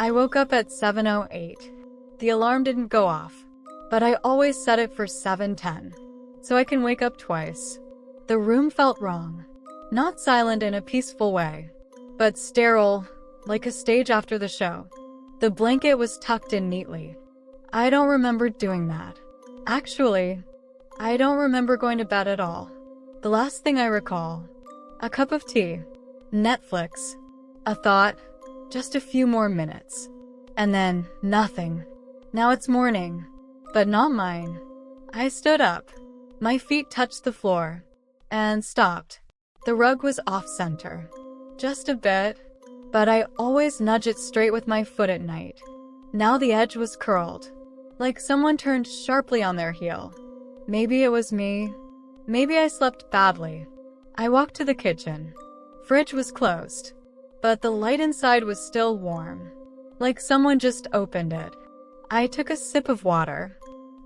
I woke up at 7:08. The alarm didn't go off, but I always set it for 7:10, so I can wake up twice. The room felt wrong. Not silent in a peaceful way, but sterile, like a stage after the show. The blanket was tucked in neatly. I don't remember doing that. Actually, I don't remember going to bed at all. The last thing I recall, a cup of tea, Netflix, a thought, just a few more minutes. And then, nothing. Now it's morning, but not mine. I stood up. My feet touched the floor, and stopped. The rug was off-center. Just a bit, but I always nudge it straight with my foot at night. Now the edge was curled, like someone turned sharply on their heel. Maybe it was me. Maybe I slept badly. I walked to the kitchen. Fridge was closed, but the light inside was still warm, like someone just opened it. I took a sip of water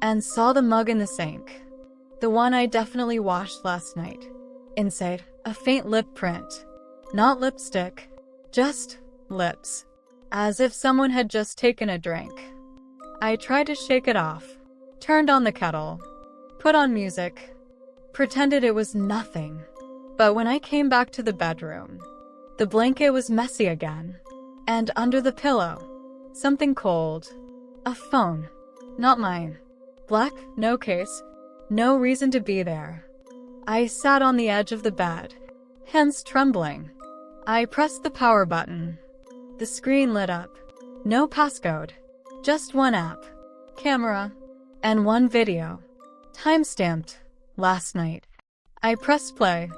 and saw the mug in the sink, the one I definitely washed last night. Inside, a faint lip print. Not lipstick, just lips, as if someone had just taken a drink. I tried to shake it off, turned on the kettle, put on music, pretended it was nothing. But when I came back to the bedroom, the blanket was messy again, and under the pillow, something cold. A phone. Not mine. Black, no case, no reason to be there. I sat on the edge of the bed, hands trembling. I pressed the power button. The screen lit up. No passcode. Just one app, camera, and one video. Time-stamped. Last night. I pressed play.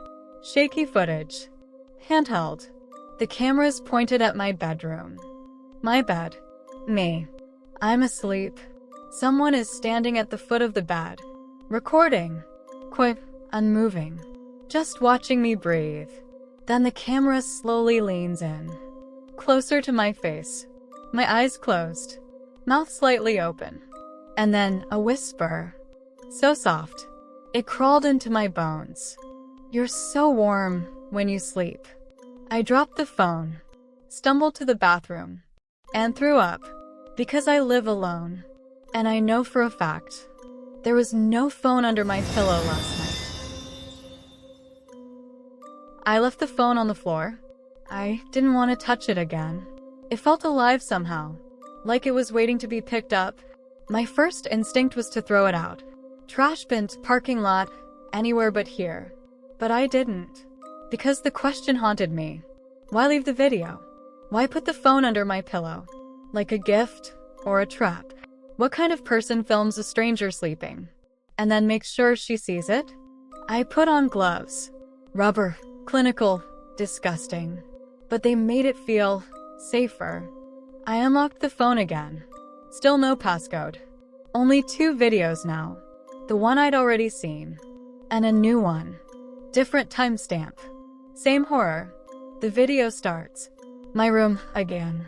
Shaky footage. Handheld. The camera's pointed at my bedroom. My bed. Me. I'm asleep. Someone is standing at the foot of the bed. Recording. Quite unmoving. Just watching me breathe. Then the camera slowly leans in. Closer to my face. My eyes closed. Mouth slightly open. And then a whisper. So soft. It crawled into my bones. You're so warm when you sleep. I dropped the phone, stumbled to the bathroom, and threw up. Because I live alone, and I know for a fact, there was no phone under my pillow last night. I left the phone on the floor. I didn't want to touch it again. It felt alive somehow, like it was waiting to be picked up. My first instinct was to throw it out. Trash bin, parking lot, anywhere but here. But I didn't. Because the question haunted me. Why leave the video? Why put the phone under my pillow? Like a gift or a trap? What kind of person films a stranger sleeping and then makes sure she sees it? I put on gloves. Rubber, clinical, disgusting. But they made it feel safer. I unlocked the phone again. Still no passcode. Only 2 videos now. The one I'd already seen. And a new one. Different timestamp. Same horror. The video starts. My room again.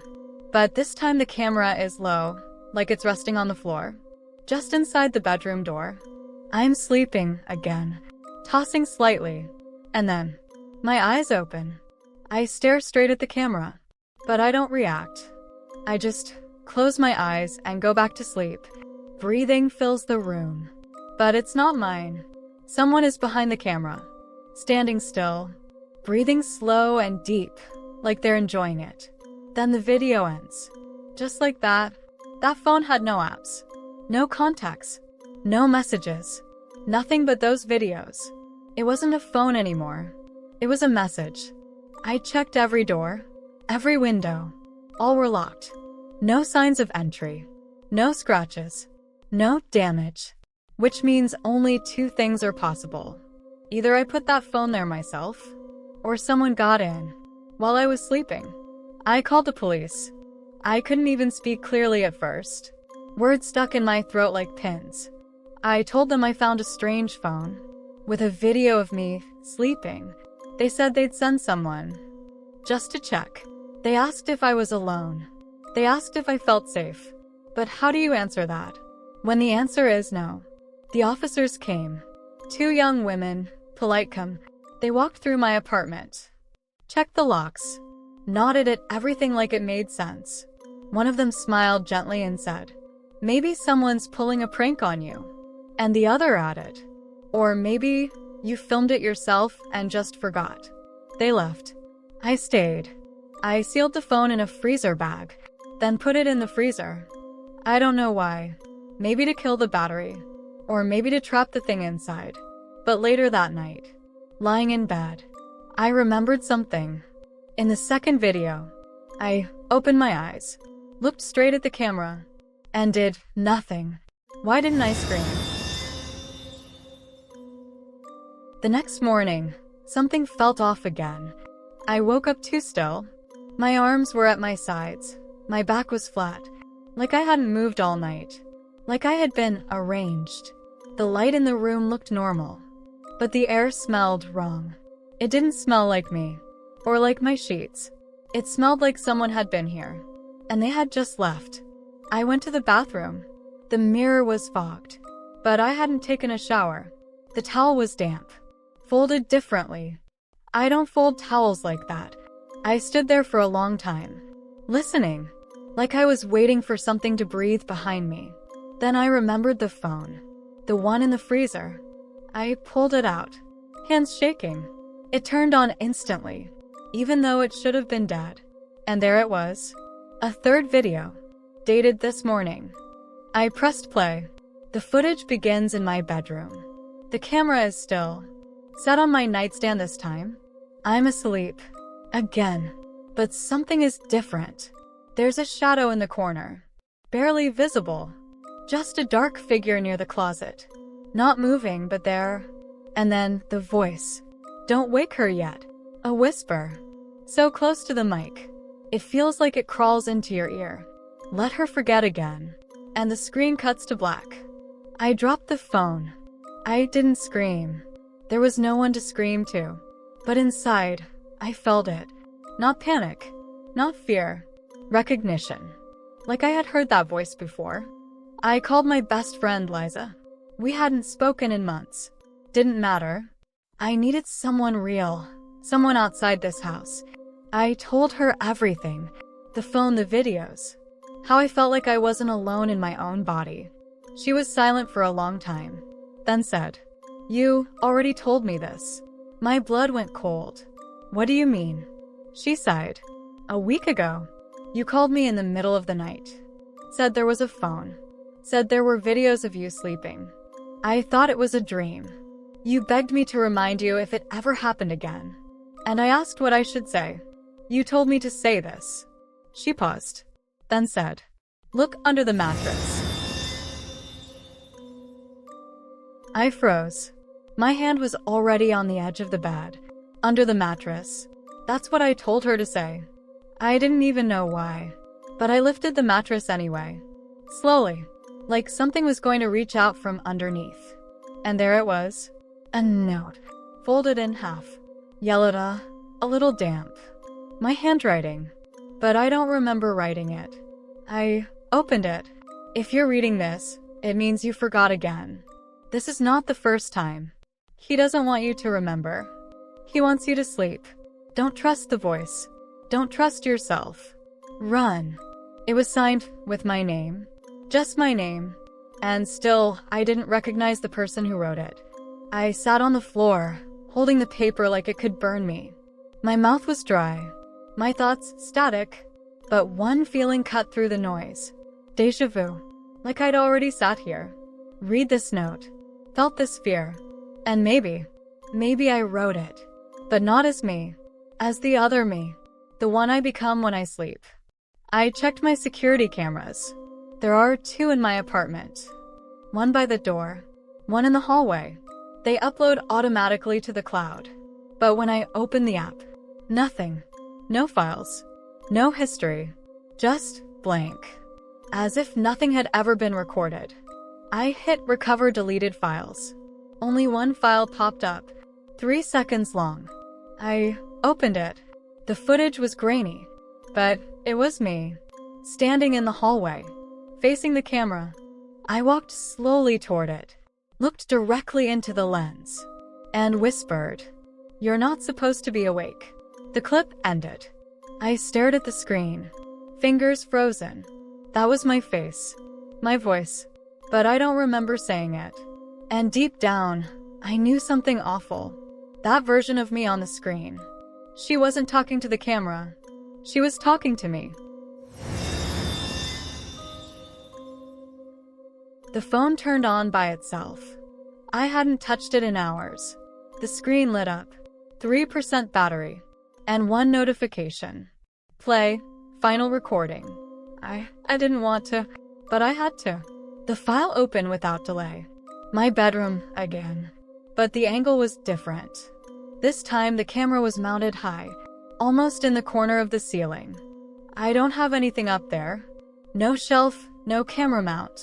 But this time the camera is low, like it's resting on the floor, just inside the bedroom door. I'm sleeping again, tossing slightly, and then my eyes open. I stare straight at the camera, but I don't react. I just close my eyes and go back to sleep. Breathing fills the room, but it's not mine. Someone is behind the camera, standing still, breathing slow and deep, like they're enjoying it. Then the video ends. Just like that. That phone had no apps, no contacts, no messages, nothing but those videos. It wasn't a phone anymore. It was a message. I checked every door, every window. All were locked. No signs of entry. No scratches. No damage. Which means only 2 things are possible. Either I put that phone there myself, or someone got in while I was sleeping. I called the police. I couldn't even speak clearly at first. Words stuck in my throat like pins. I told them I found a strange phone with a video of me sleeping. They said they'd send someone just to check. They asked if I was alone. They asked if I felt safe. But how do you answer that when the answer is no? The officers came. 2 young women, polite come. They walked through my apartment, checked the locks, nodded at everything like it made sense. One of them smiled gently and said, "Maybe someone's pulling a prank on you." And the other added, "Or maybe you filmed it yourself and just forgot." They left. I stayed. I sealed the phone in a freezer bag, then put it in the freezer. I don't know why. Maybe to kill the battery, or maybe to trap the thing inside. But later that night, lying in bed, I remembered something. In the second video, I opened my eyes, looked straight at the camera, and did nothing. Why didn't I scream? The next morning, something felt off again. I woke up too still. My arms were at my sides. My back was flat, like I hadn't moved all night, like I had been arranged. The light in the room looked normal, but the air smelled wrong. It didn't smell like me, or like my sheets. It smelled like someone had been here, and they had just left. I went to the bathroom. The mirror was fogged, but I hadn't taken a shower. The towel was damp, folded differently. I don't fold towels like that. I stood there for a long time, listening, like I was waiting for something to breathe behind me. Then I remembered the phone, the one in the freezer. I pulled it out, hands shaking. It turned on instantly, even though it should have been dead. And there it was, a third video, dated this morning. I pressed play. The footage begins in my bedroom. The camera is still, set on my nightstand this time. I'm asleep. Again. But something is different. There's a shadow in the corner. Barely visible. Just a dark figure near the closet. Not moving, but there. And then the voice. "Don't wake her yet." A whisper. So close to the mic. It feels like it crawls into your ear. "Let her forget again." And the screen cuts to black. I dropped the phone. I didn't scream. There was no one to scream to. But inside, I felt it. Not panic. Not fear. Recognition. Like I had heard that voice before. I called my best friend, Liza. We hadn't spoken in months. Didn't matter. I needed someone real. Someone outside this house. I told her everything. The phone, the videos. How I felt like I wasn't alone in my own body. She was silent for a long time. Then said, "You already told me this." My blood went cold. "What do you mean?" She sighed. "A week ago, you called me in the middle of the night. Said there was a phone. Said there were videos of you sleeping. I thought it was a dream. You begged me to remind you if it ever happened again. And I asked what I should say. You told me to say this." She paused, then said, "Look under the mattress." I froze. My hand was already on the edge of the bed, under the mattress. That's what I told her to say. I didn't even know why, but I lifted the mattress anyway. Slowly, like something was going to reach out from underneath. And there it was. A note, folded in half. Yellowed, a little damp. My handwriting. But I don't remember writing it. I opened it. If you're reading this, it means you forgot again. This is not the first time. He doesn't want you to remember. He wants you to sleep. Don't trust the voice. Don't trust yourself. Run. It was signed with my name. Just my name. And still, I didn't recognize the person who wrote it. I sat on the floor, holding the paper like it could burn me. My mouth was dry. My thoughts static. But one feeling cut through the noise. Déjà vu. Like I'd already sat here. Read this note. Felt this fear. And maybe I wrote it. But not as me. As the other me. The one I become when I sleep. I checked my security cameras. There are 2 in my apartment. One by the door. One in the hallway. They upload automatically to the cloud. But when I open the app, nothing. No files. No history. Just blank. As if nothing had ever been recorded. I hit recover deleted files. Only one file popped up, 3 seconds long. I opened it. The footage was grainy, but it was me, standing in the hallway, facing the camera. I walked slowly toward it, looked directly into the lens, and whispered, "You're not supposed to be awake." The clip ended. I stared at the screen, Fingers frozen. That was my face. My voice. But I don't remember saying it. And deep down, I knew something awful. That version of me on the screen. She wasn't talking to the camera. She was talking to me. The phone turned on by itself. I hadn't touched it in hours. The screen lit up. 3% battery. And one notification. Play. Final recording. I didn't want to, but I had to. The file opened without delay. My bedroom, again. But the angle was different. This time the camera was mounted high, almost in the corner of the ceiling. I don't have anything up there. No shelf, no camera mount.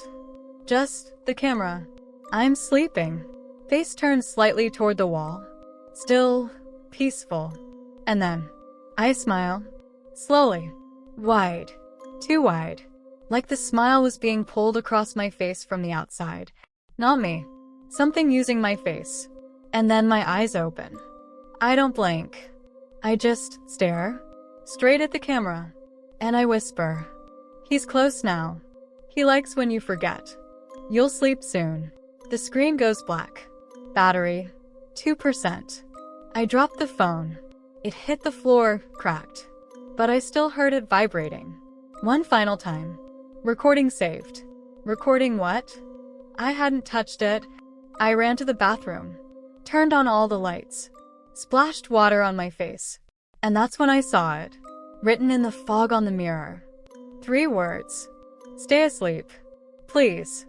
Just the camera. I'm sleeping. Face turned slightly toward the wall. Still peaceful. And then, I smile. Slowly. Wide. Too wide. Like the smile was being pulled across my face from the outside. Not me. Something using my face. And then my eyes open. I don't blink. I just stare. Straight at the camera. And I whisper. He's close now. He likes when you forget. You'll sleep soon. The screen goes black. Battery. 2%. I dropped the phone. It hit the floor, cracked. But I still heard it vibrating. One final time. Recording saved. Recording what? I hadn't touched it. I ran to the bathroom. Turned on all the lights. Splashed water on my face. And that's when I saw it. Written in the fog on the mirror. 3 words. Stay asleep. Please.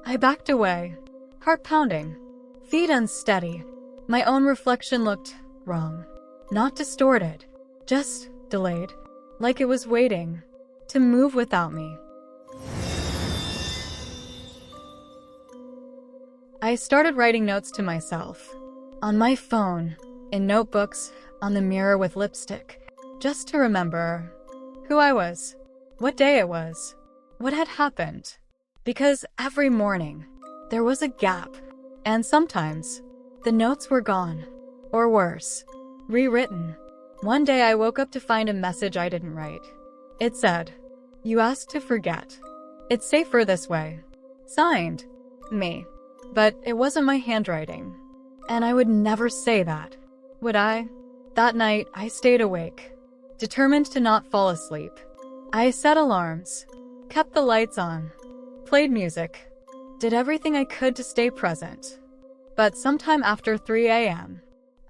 I backed away. Heart pounding. Feet unsteady. My own reflection looked wrong. Not distorted. Just delayed. Like it was waiting to move without me. I started writing notes to myself. On my phone, in notebooks, on the mirror with lipstick. Just to remember who I was, what day it was, what had happened. Because every morning, there was a gap. And sometimes, the notes were gone. Or worse, rewritten. One day I woke up to find a message I didn't write. It said, "You asked to forget. It's safer this way." Signed, me. But it wasn't my handwriting. And I would never say that, would I? That night, I stayed awake, determined to not fall asleep. I set alarms, kept the lights on, played music, did everything I could to stay present. But sometime after 3 a.m.,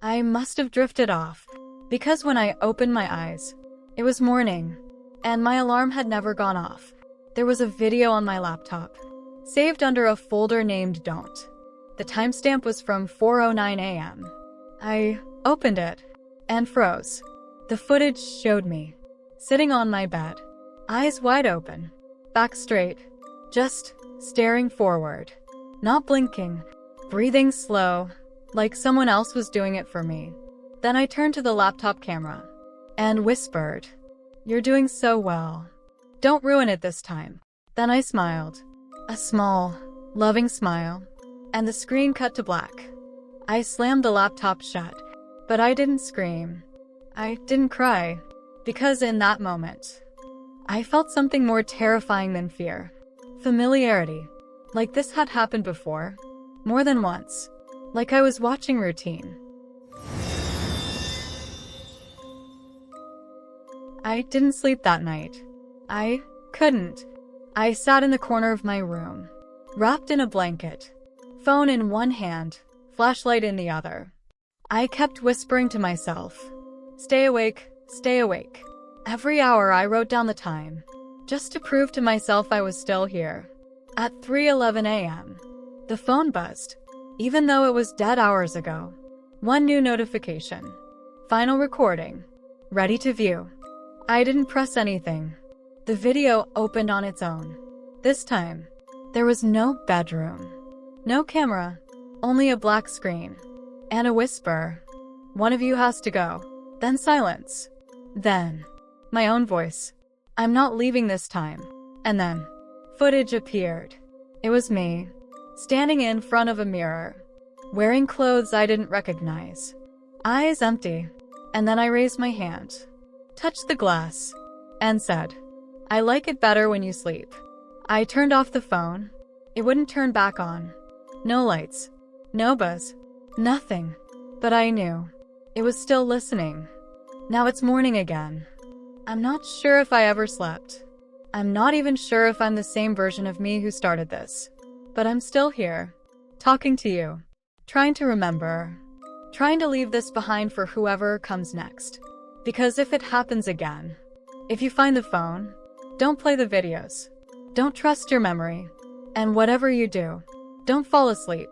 I must have drifted off, because when I opened my eyes, it was morning, and my alarm had never gone off. There was a video on my laptop, saved under a folder named Don't. The timestamp was from 4:09 a.m. I opened it and froze. The footage showed me, sitting on my bed, eyes wide open, back straight, just staring forward, not blinking, breathing slow, like someone else was doing it for me. Then I turned to the laptop camera and whispered, "You're doing so well. Don't ruin it this time." Then I smiled, a small, loving smile, and the screen cut to black. I slammed the laptop shut, but I didn't scream. I didn't cry, because in that moment, I felt something more terrifying than fear. Familiarity. Like this had happened before, more than once. Like I was watching routine. I didn't sleep that night. I couldn't. I sat in the corner of my room, wrapped in a blanket, phone in one hand, flashlight in the other. I kept whispering to myself, "Stay awake, stay awake." Every hour I wrote down the time, just to prove to myself I was still here. At 3:11 a.m., the phone buzzed, even though it was dead hours ago. One new notification. Final recording. Ready to view. I didn't press anything. The video opened on its own. This time, there was no bedroom, no camera, only a black screen, and a whisper. "One of you has to go." Then silence. Then, my own voice. "I'm not leaving this time." And then, footage appeared. It was me, standing in front of a mirror, wearing clothes I didn't recognize. Eyes empty. And then I raised my hand, touched the glass, and said, I like it better when you sleep. I turned off the phone. It wouldn't turn back on. No lights. No buzz. Nothing. But I knew. It was still listening. Now it's morning again. I'm not sure if I ever slept. I'm not even sure if I'm the same version of me who started this. But I'm still here, talking to you, trying to remember, trying to leave this behind for whoever comes next. Because if it happens again, if you find the phone, don't play the videos. Don't trust your memory. And whatever you do, don't fall asleep.